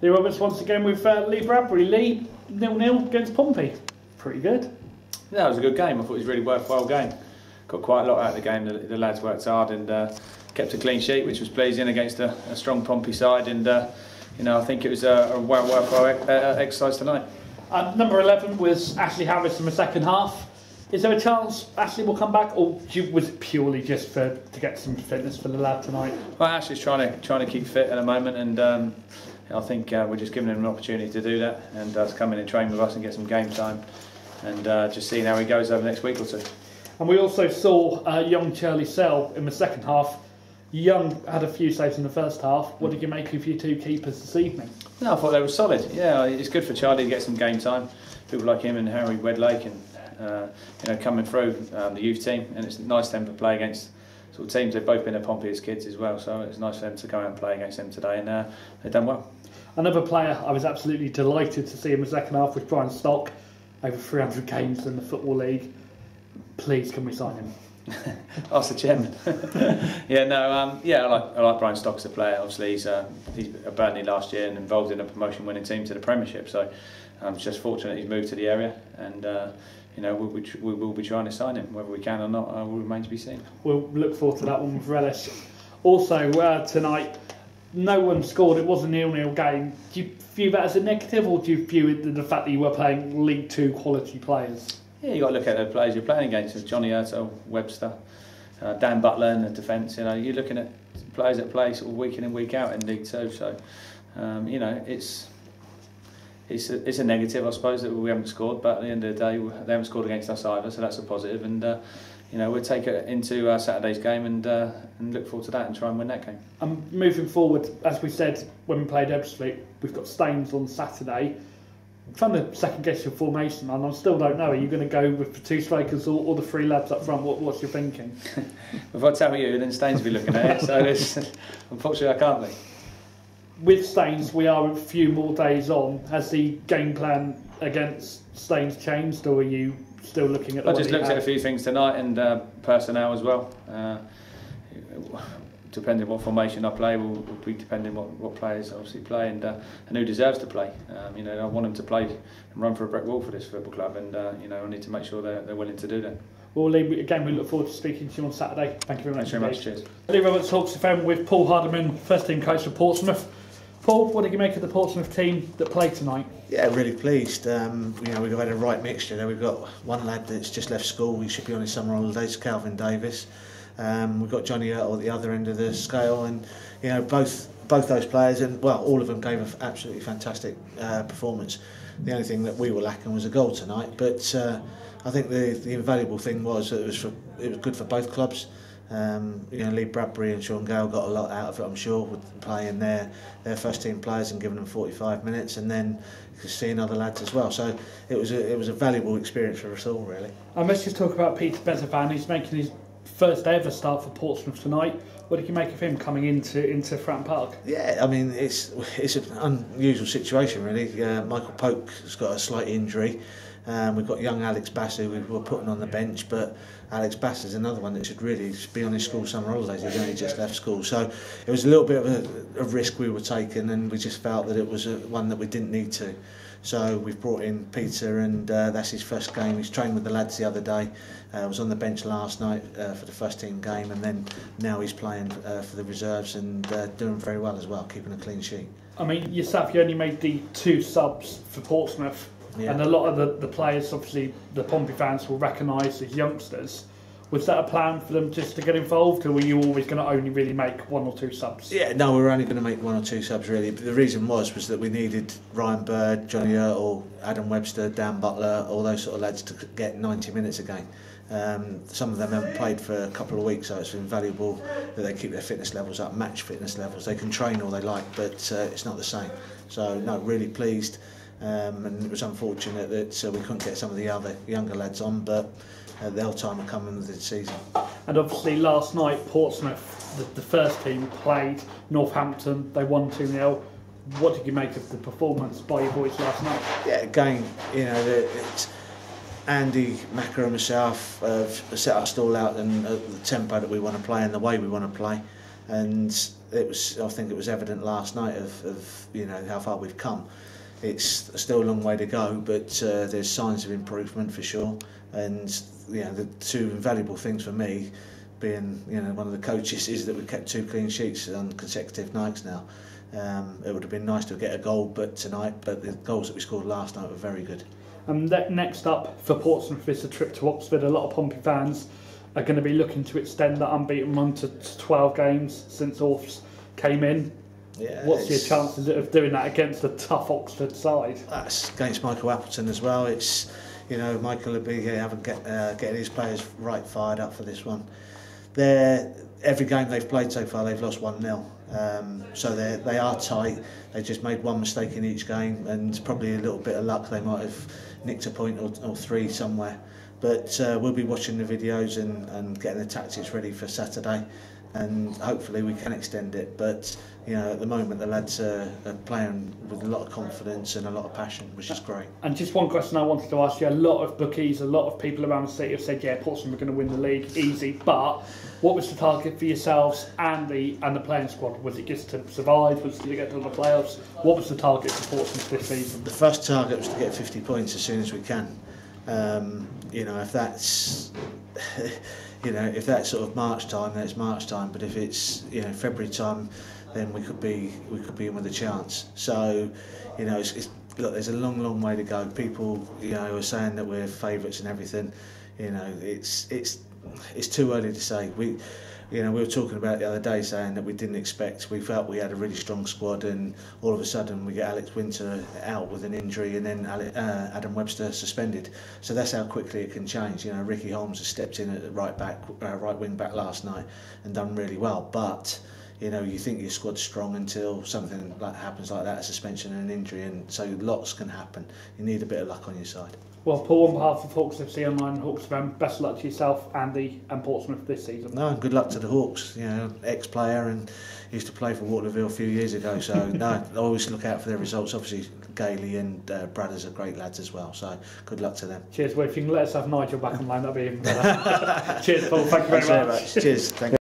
Lee Roberts once again with Lee Bradbury. Lee, 0-0 against Pompey. Pretty good. Yeah, it was a good game. I thought it was a really worthwhile game. Got quite a lot out of the game. The lads worked hard and kept a clean sheet, which was pleasing against a strong Pompey side. And I think it was a worthwhile exercise tonight. Number 11 was Ashley Harris in the second half. Is there a chance Ashley will come back, or was it purely just to get some fitness for the lad tonight? Well, Ashley's trying to keep fit at the moment, and I think we're just giving him an opportunity to do that and to come in and train with us and get some game time, and just seeing how he goes over the next week or two. And we also saw young Charlie Sell in the second half. Young had a few saves in the first half. What did you make of your two keepers this evening? No, I thought they were solid. Yeah, it's good for Charlie to get some game time. People like him and Harry Wedlake and coming through the youth team, and it's nice for them to play against sort of teams. They've both been at Pompey as kids as well, so it's nice for them to go out and play against them today, and they've done well. Another player I was absolutely delighted to see in the second half was Brian Stock, over 300 games in the Football League. Please, can we sign him? Ask the chairman. I like Brian Stock as a player. Obviously, he's at Burnley last year and involved in a promotion-winning team to the Premiership. So I'm just fortunate he's moved to the area, and we will be trying to sign him. Whether we can or not will remain to be seen. We'll look forward to that one with relish. Also, tonight, no one scored. It was a 0-0 game. Do you view that as a negative, or do you view it the fact that you were playing League Two quality players? Yeah, you got to look at the players you're playing against. Johnny Ertel, Webster, Dan Butler in the defence. You're looking at players that play sort of week in and week out in League Two. So, it's a negative, I suppose, that we haven't scored. But at the end of the day, they haven't scored against us either, so that's a positive. And we'll take it into Saturday's game and look forward to that and try and win that game. Moving forward, as we said when we played Ebbsfleet, we've got Staines on Saturday. I'm trying to second guess your formation, and I still don't know. Are you going to go with the two strikers or the three lads up front? What's your thinking? If I tell you, then Staines will be looking at it. So unfortunately, I can't be. With Staines, we are a few more days on. Has the game plan against Staines changed, or are you still looking at? I just looked at a few things tonight and personnel as well. Depending on what formation I play, will be depending what players obviously play and who deserves to play. I want them to play and run for a brick wall for this football club, and I need to make sure they're willing to do that. Well, Lee, again, we look forward to speaking to you on Saturday. Thank you very much. Thanks very much. Cheers. Lee Roberts Talks FM with Paul Hardyman, first team coach for Portsmouth. Paul, what did you make of the Portsmouth team that played tonight? Yeah, really pleased. We've had a right mixture there. We've got one lad that's just left school. He should be on his summer holidays, Calvin Davis. We've got Johnny Ertel at the other end of the scale, and both those players, and all of them gave an absolutely fantastic performance. The only thing that we were lacking was a goal tonight, but I think the invaluable thing was that it was good for both clubs. Lee Bradbury and Sean Gale got a lot out of it, I'm sure, with playing their first team players and giving them 45 minutes, and then seeing other lads as well. So it was a valuable experience for us all, really. And let's just talk about Peter Bezavan. He's making his first ever start for Portsmouth tonight. What did you make of him coming into Fratton Park? Yeah, I mean, it's an unusual situation, really. Michael Polk's got a slight injury. We've got young Alex Bass, who we were putting on the bench, but Alex Bass is another one that should really be on his school summer holidays. He's only just left school, so it was a little bit of a risk we were taking, and we just felt that it was one that we didn't need to. So we've brought in Peter, and that's his first game. He's trained with the lads the other day. Was on the bench last night for the first team game, and then now he's playing for the reserves and doing very well as well, keeping a clean sheet. I mean, yourself, you only made the 2 subs for Portsmouth. Yeah. And a lot of the players, obviously, the Pompey fans will recognise as youngsters. Was that a plan for them just to get involved, or were you always going to only really make 1 or 2 subs? Yeah, no, we were only going to make 1 or 2 subs, really. But the reason was that we needed Ryan Bird, Johnny Ertel, Adam Webster, Dan Butler, all those sort of lads to get 90 minutes a game. Some of them haven't played for a couple of weeks, so it's invaluable that they keep their fitness levels up, match fitness levels. They can train all they like, but it's not the same. So, no, really pleased. And it was unfortunate that we couldn't get some of the other younger lads on, but their time will come in the season. And obviously last night Portsmouth, the first team, played Northampton. They won 2-0. What did you make of the performance by your boys last night? Yeah, again, it's Andy, Macca and myself have set our stall out and the tempo that we want to play and the way we want to play. And I think it was evident last night of you know how far we've come. It's still a long way to go, but there's signs of improvement for sure. And you know, the two invaluable things for me, being one of the coaches, is that we've kept 2 clean sheets on consecutive nights now. It would have been nice to get a goal, but the goals that we scored last night were very good. Next up for Portsmouth is a trip to Oxford. A lot of Pompey fans are going to be looking to extend that unbeaten run to 12 games since Orths came in. Yeah, what's your chances of doing that against a tough Oxford side? That's against Michael Appleton as well. It's Michael will be getting his players right fired up for this one. Every game they've played so far, they've lost 1-0. So they are tight. They just made one mistake in each game, and probably a little bit of luck they might have nicked a point or 3 somewhere. But we'll be watching the videos and getting the tactics ready for Saturday, and hopefully we can extend it. But at the moment the lads are playing with a lot of confidence and a lot of passion, which is great. And just one question I wanted to ask you: a lot of bookies, a lot of people around the city have said, yeah, Portsmouth are going to win the league easy. But what was the target for yourselves and the playing squad? Was it just to survive? Was it to get to the playoffs? What was the target for Portsmouth this season? The first target was to get 50 points as soon as we can. If that's if that's sort of March time, then it's March time. But if it's February time, then we could be in with a chance. So look, there's a long way to go. People are saying that we're favourites and everything. It's too early to say. We were talking about it the other day, saying that we felt we had a really strong squad, and all of a sudden we get Alex Winter out with an injury, and then Adam Webster suspended. So that's how quickly it can change. Ricky Holmes has stepped in at right wing back last night and done really well. But you think your squad's strong until something happens like that, a suspension and an injury, and so lots can happen. You need a bit of luck on your side. Well, Paul, on behalf of Hawks FC Online and Hawks FM, best of luck to yourself, Andy, and Portsmouth this season. No, and good luck to the Hawks. Ex-player and used to play for Waterville a few years ago. So no, always look out for their results. Obviously, Gailey and Bradders are great lads as well. So good luck to them. Cheers. Well, if you can let us have Nigel back online, that'd be even better. Cheers, Paul. Thank you very much. Cheers. Thank you.